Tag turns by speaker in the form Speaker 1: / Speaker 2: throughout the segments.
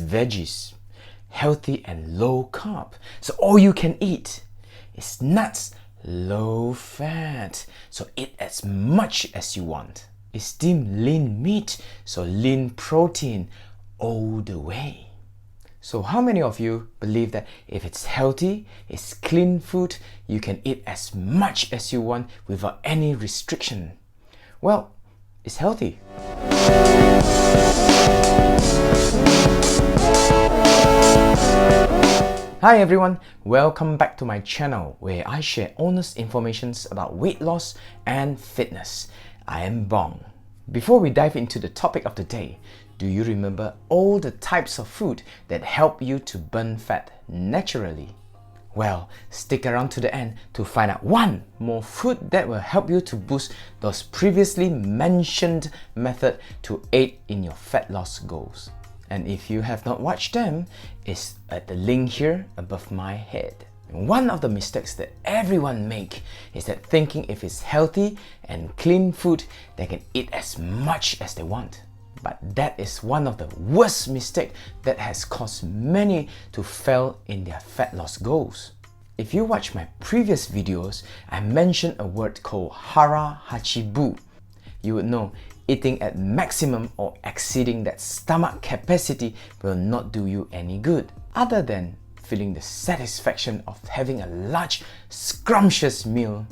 Speaker 1: veggies, healthy and low carb. So all you can eat is nuts, low fat. So eat as much as you want. It's steamed lean meat, so lean protein all the way. So how many of you believe that if it's healthy, it's clean food, you can eat as much as you want without any restriction? Well, it's healthy. Hi everyone, welcome back to my channel where I share honest information about weight loss and fitness. I am Bong. Before we dive into the topic of the day, do you remember all the types of food that help you to burn fat naturally? Well, stick around to the end to find out one more food that will help you to boost those previously mentioned methods to aid in your fat loss goals. And if you have not watched them, it's at the link here above my head. One of the mistakes that everyone makes is that thinking if it's healthy and clean food, they can eat as much as they want. But that is one of the worst mistakes that has caused many to fail in their fat loss goals. If you watch my previous videos, I mentioned a word called hara hachibu. You would know eating at maximum or exceeding that stomach capacity will not do you any good, other than feeling the satisfaction of having a large, scrumptious meal.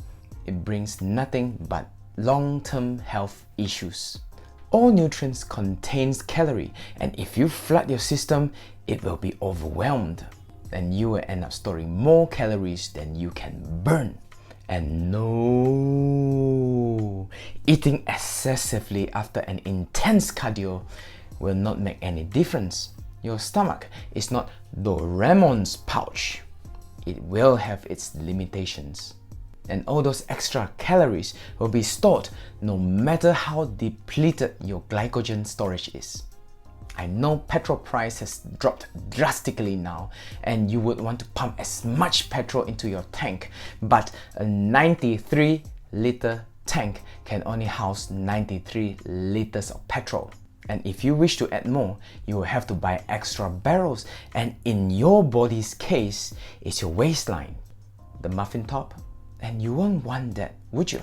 Speaker 1: It brings nothing but long-term health issues. All nutrients contains calorie, and if you flood your system, it will be overwhelmed, and you will end up storing more calories than you can burn. And no, eating excessively after an intense cardio will not make any difference. Your stomach is not Doraemon's pouch. It will have its limitations. And all those extra calories will be stored no matter how depleted your glycogen storage is. I know petrol price has dropped drastically now and you would want to pump as much petrol into your tank, but a 93-liter tank can only house 93 liters of petrol. And if you wish to add more, you will have to buy extra barrels, and in your body's case, it's your waistline, the muffin top, and you won't want that, would you?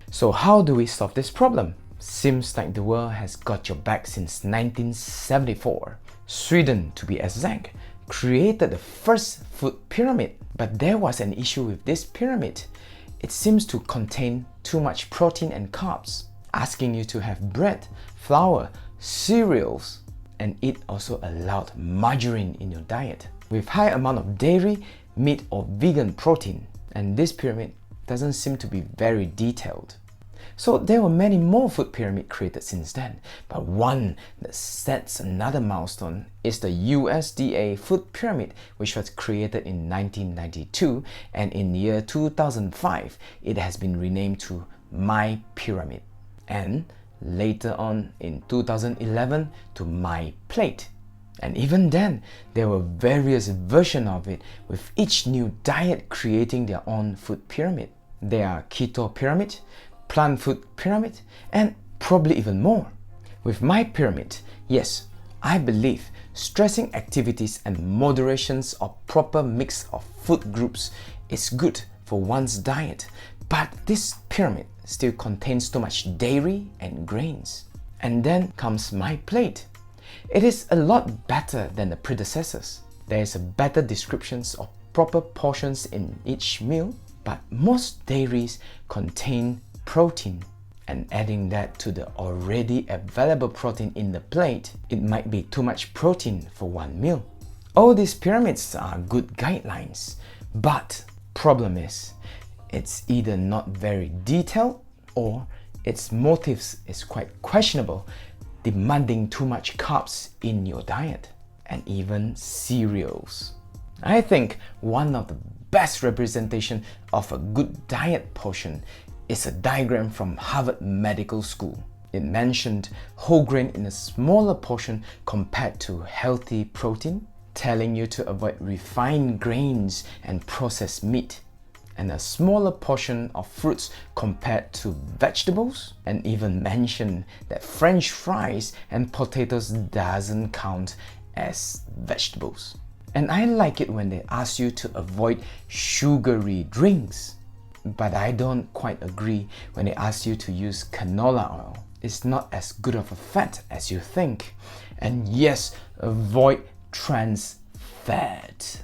Speaker 1: So how do we solve this problem? Seems like the world has got your back since 1974. Sweden, to be exact, created the first food pyramid. But there was an issue with this pyramid. It seems to contain too much protein and carbs, asking you to have bread, flour, cereals, and it also allowed margarine in your diet, with high amount of dairy, meat or vegan protein. And this pyramid doesn't seem to be very detailed. So there were many more food pyramids created since then, but one that sets another milestone is the USDA food pyramid, which was created in 1992, and in year 2005 it has been renamed to My Pyramid, and later on in 2011 to My Plate. And even then, there were various versions of it, with each new diet creating their own food pyramid. There are keto pyramid, plant food pyramid, and probably even more. With My Pyramid, yes, I believe stressing activities and moderations or proper mix of food groups is good for one's diet, but this pyramid still contains too much dairy and grains. And then comes My Plate. It is a lot better than the predecessors. There is a better descriptions of proper portions in each meal, but most dairies contain protein, and adding that to the already available protein in the plate, it might be too much protein for one meal. All these pyramids are good guidelines, but problem is, it's either not very detailed or its motives is quite questionable, demanding too much carbs in your diet, and even cereals. I think one of the best representation of a good diet portion is a diagram from Harvard Medical School. It mentioned whole grain in a smaller portion compared to healthy protein, telling you to avoid refined grains and processed meat, and a smaller portion of fruits compared to vegetables, and even mentioned that French fries and potatoes doesn't count as vegetables. And I like it when they ask you to avoid sugary drinks. But I don't quite agree when they ask you to use canola oil. It's not as good of a fat as you think. And yes, avoid trans fat.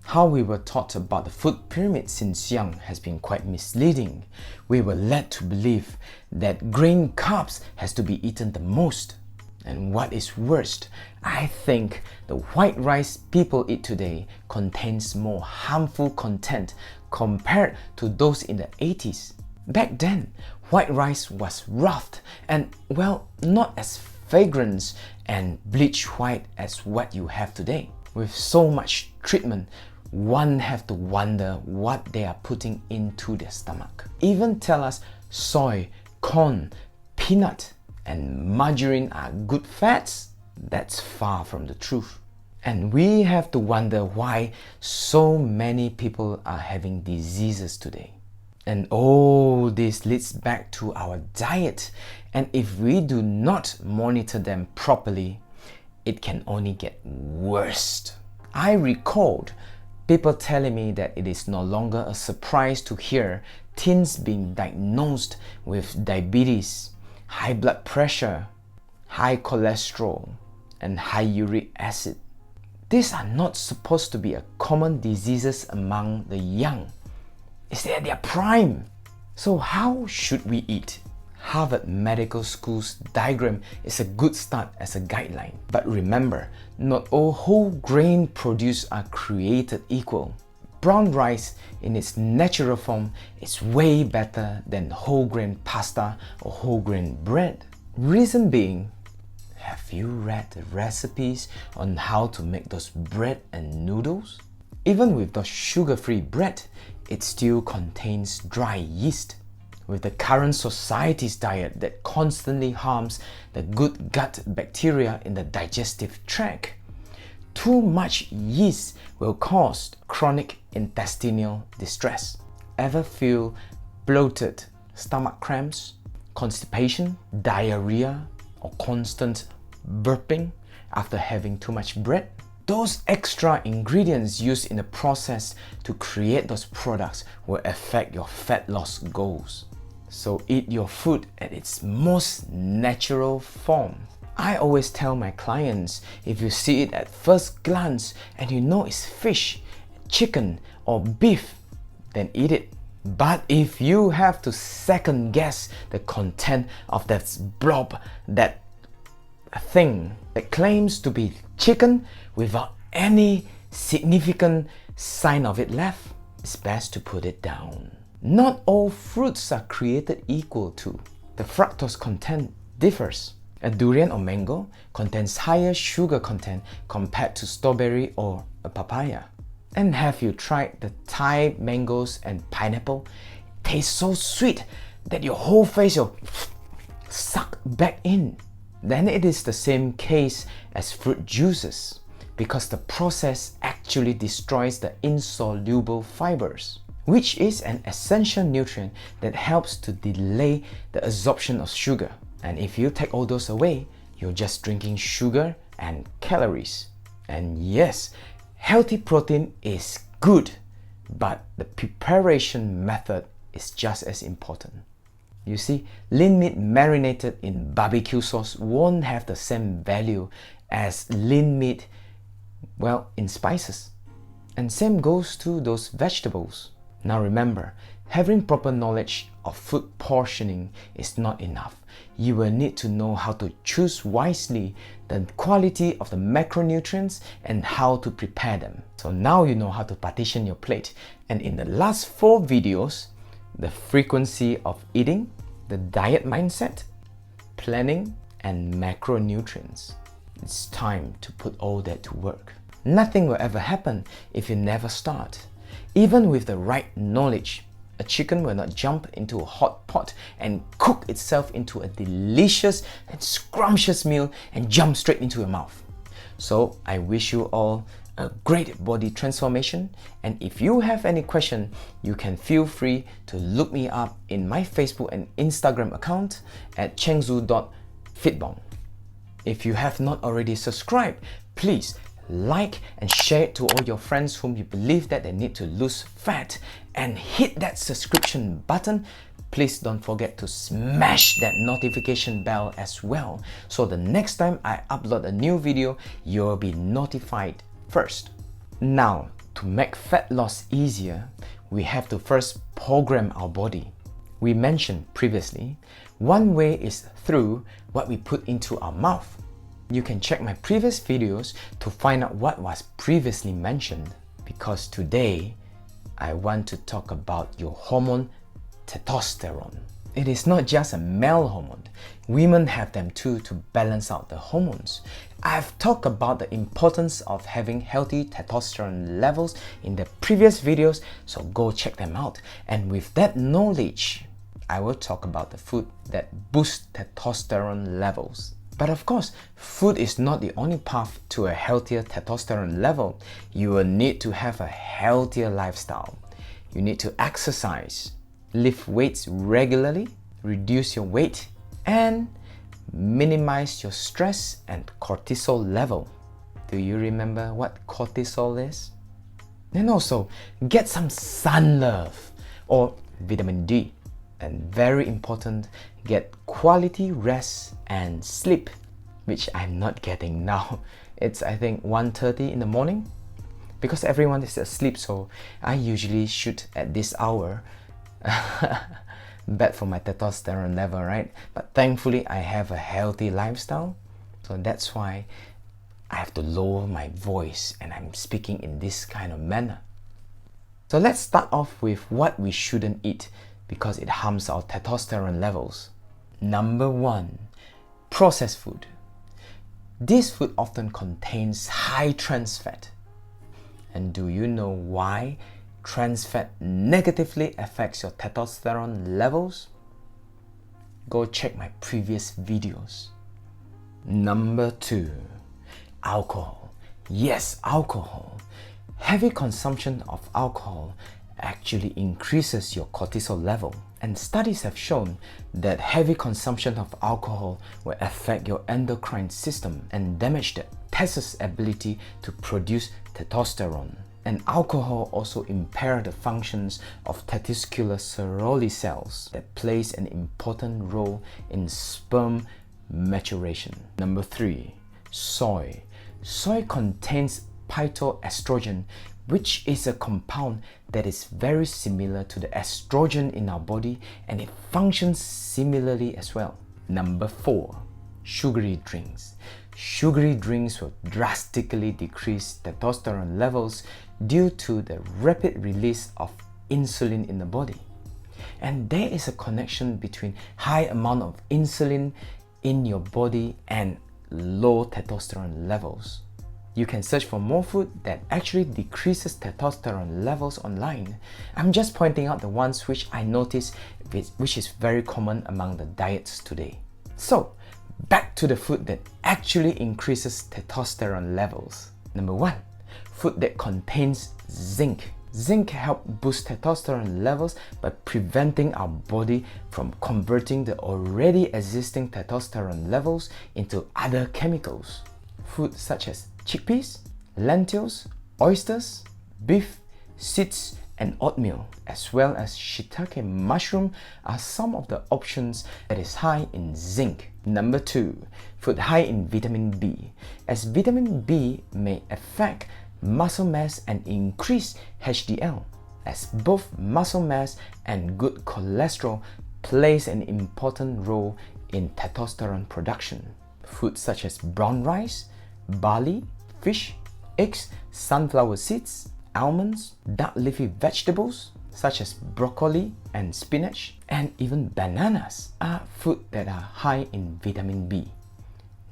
Speaker 1: How we were taught about the food pyramid since young has been quite misleading. We were led to believe that grain carbs has to be eaten the most. And what is worst, I think the white rice people eat today contains more harmful content compared to those in the 80s. Back then, white rice was rough and, well, not as fragrant and bleach white as what you have today. With so much treatment, one have to wonder what they are putting into their stomach. Even tell us soy, corn, peanut, and margarine are good fats? That's far from the truth. And we have to wonder why so many people are having diseases today. And all this leads back to our diet. And if we do not monitor them properly, it can only get worse. I recalled people telling me that it is no longer a surprise to hear teens being diagnosed with diabetes, high blood pressure, high cholesterol, and high uric acid. These are not supposed to be a common diseases among the young. It's at their prime. So how should we eat? Harvard Medical School's diagram is a good start as a guideline. But remember, not all whole grain produce are created equal. Brown rice in its natural form is way better than whole grain pasta or whole grain bread. Reason being, have you read the recipes on how to make those bread and noodles? Even with the sugar-free bread, it still contains dry yeast. With the current society's diet that constantly harms the good gut bacteria in the digestive tract, too much yeast will cause chronic intestinal distress. Ever feel bloated, stomach cramps, constipation, diarrhea, or constant burping after having too much bread? Those extra ingredients used in the process to create those products will affect your fat loss goals. So eat your food at its most natural form. I always tell my clients, if you see it at first glance and you know it's fish, chicken or beef, then eat it. But if you have to second guess the content of that blob, that thing that claims to be chicken without any significant sign of it left, it's best to put it down. Not all fruits are created equal too. The fructose content differs. A durian or mango contains higher sugar content compared to strawberry or a papaya. And have you tried the Thai mangoes and pineapple? It tastes so sweet that your whole face will suck back in. Then it is the same case as fruit juices, because the process actually destroys the insoluble fibers, which is an essential nutrient that helps to delay the absorption of sugar. And if you take all those away, you're just drinking sugar and calories. And yes, healthy protein is good, but the preparation method is just as important. You see, lean meat marinated in barbecue sauce won't have the same value as lean meat, well, in spices. And same goes to those vegetables. Now remember, having proper knowledge of food portioning is not enough. You will need to know how to choose wisely the quality of the macronutrients and how to prepare them. So now you know how to partition your plate. And in the last 4 videos, the frequency of eating, the diet mindset, planning, and macronutrients. It's time to put all that to work. Nothing will ever happen if you never start. Even with the right knowledge, a chicken will not jump into a hot pot and cook itself into a delicious and scrumptious meal and jump straight into your mouth. So I wish you all a great body transformation, and if you have any question, you can feel free to look me up in my Facebook and Instagram account at chengzu.fitbong. If you have not already subscribed, please like and share it to all your friends whom you believe that they need to lose fat, and hit that subscription button. Please don't forget to smash that notification bell as well, so the next time I upload a new video, you'll be notified first. Now, to make fat loss easier, we have to first program our body. We mentioned previously, one way is through what we put into our mouth. You can check my previous videos to find out what was previously mentioned, because today I want to talk about your hormone testosterone. It is not just a male hormone. Women have them too to balance out the hormones. I've talked about the importance of having healthy testosterone levels in the previous videos, so go check them out. And with that knowledge, I will talk about the food that boosts testosterone levels. But of course, food is not the only path to a healthier testosterone level. You will need to have a healthier lifestyle. You need to exercise, lift weights regularly, reduce your weight, and minimize your stress and cortisol level. Do you remember what cortisol is? And also, get some sun love or vitamin D. And very important, get quality rest and sleep, which I'm not getting now. It's I think 1:30 in the morning, because everyone is asleep, so I usually shoot at this hour. Bad for my testosterone level, right? But thankfully I have a healthy lifestyle, so that's why I have to lower my voice and I'm speaking in this kind of manner. So let's start off with what we shouldn't eat, because it harms our testosterone levels. Number 1, processed food. This food often contains high trans fat. And do you know why trans fat negatively affects your testosterone levels? Go check my previous videos. Number 2, alcohol. Yes, alcohol. Heavy consumption of alcohol actually increases your cortisol level, and studies have shown that heavy consumption of alcohol will affect your endocrine system and damage the testis' ability to produce testosterone. And alcohol also impairs the functions of testicular Seroli cells that plays an important role in sperm maturation. Number 3, soy. Soy contains phytoestrogen, which is a compound that is very similar to the estrogen in our body, and it functions similarly as well. Number 4, sugary drinks. Sugary drinks will drastically decrease testosterone levels due to the rapid release of insulin in the body. And there is a connection between high amount of insulin in your body and low testosterone levels. You can search for more food that actually decreases testosterone levels online. I'm just pointing out the ones which I notice which is very common among the diets today. So, back to the food that actually increases testosterone levels. Number 1, food that contains zinc. Zinc helps boost testosterone levels by preventing our body from converting the already existing testosterone levels into other chemicals. Foods such as chickpeas, lentils, oysters, beef, seeds, and oatmeal, as well as shiitake mushroom, are some of the options that is high in zinc. Number 2, food high in vitamin B, as vitamin B may affect muscle mass and increase HDL, as both muscle mass and good cholesterol plays an important role in testosterone production. Foods such as brown rice, barley, fish, eggs, sunflower seeds, almonds, dark leafy vegetables such as broccoli and spinach, and even bananas are food that are high in vitamin B.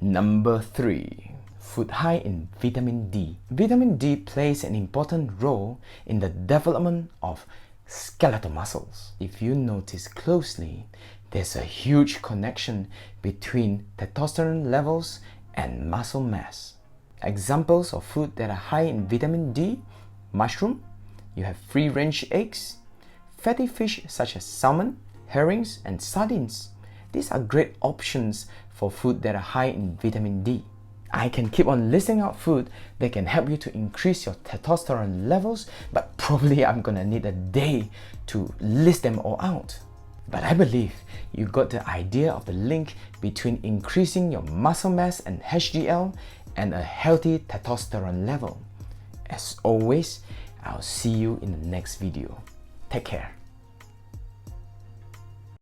Speaker 1: Number 3, food high in vitamin D. Vitamin D plays an important role in the development of skeletal muscles. If you notice closely, there's a huge connection between testosterone levels and muscle mass. Examples of food that are high in vitamin D: mushroom, you have free-range eggs, fatty fish such as salmon, herrings, and sardines. These are great options for food that are high in vitamin D. I can keep on listing out food that can help you to increase your testosterone levels, but probably I'm gonna need a day to list them all out. But I believe you got the idea of the link between increasing your muscle mass and HDL and a healthy testosterone level. As always, I'll see you in the next video. Take care.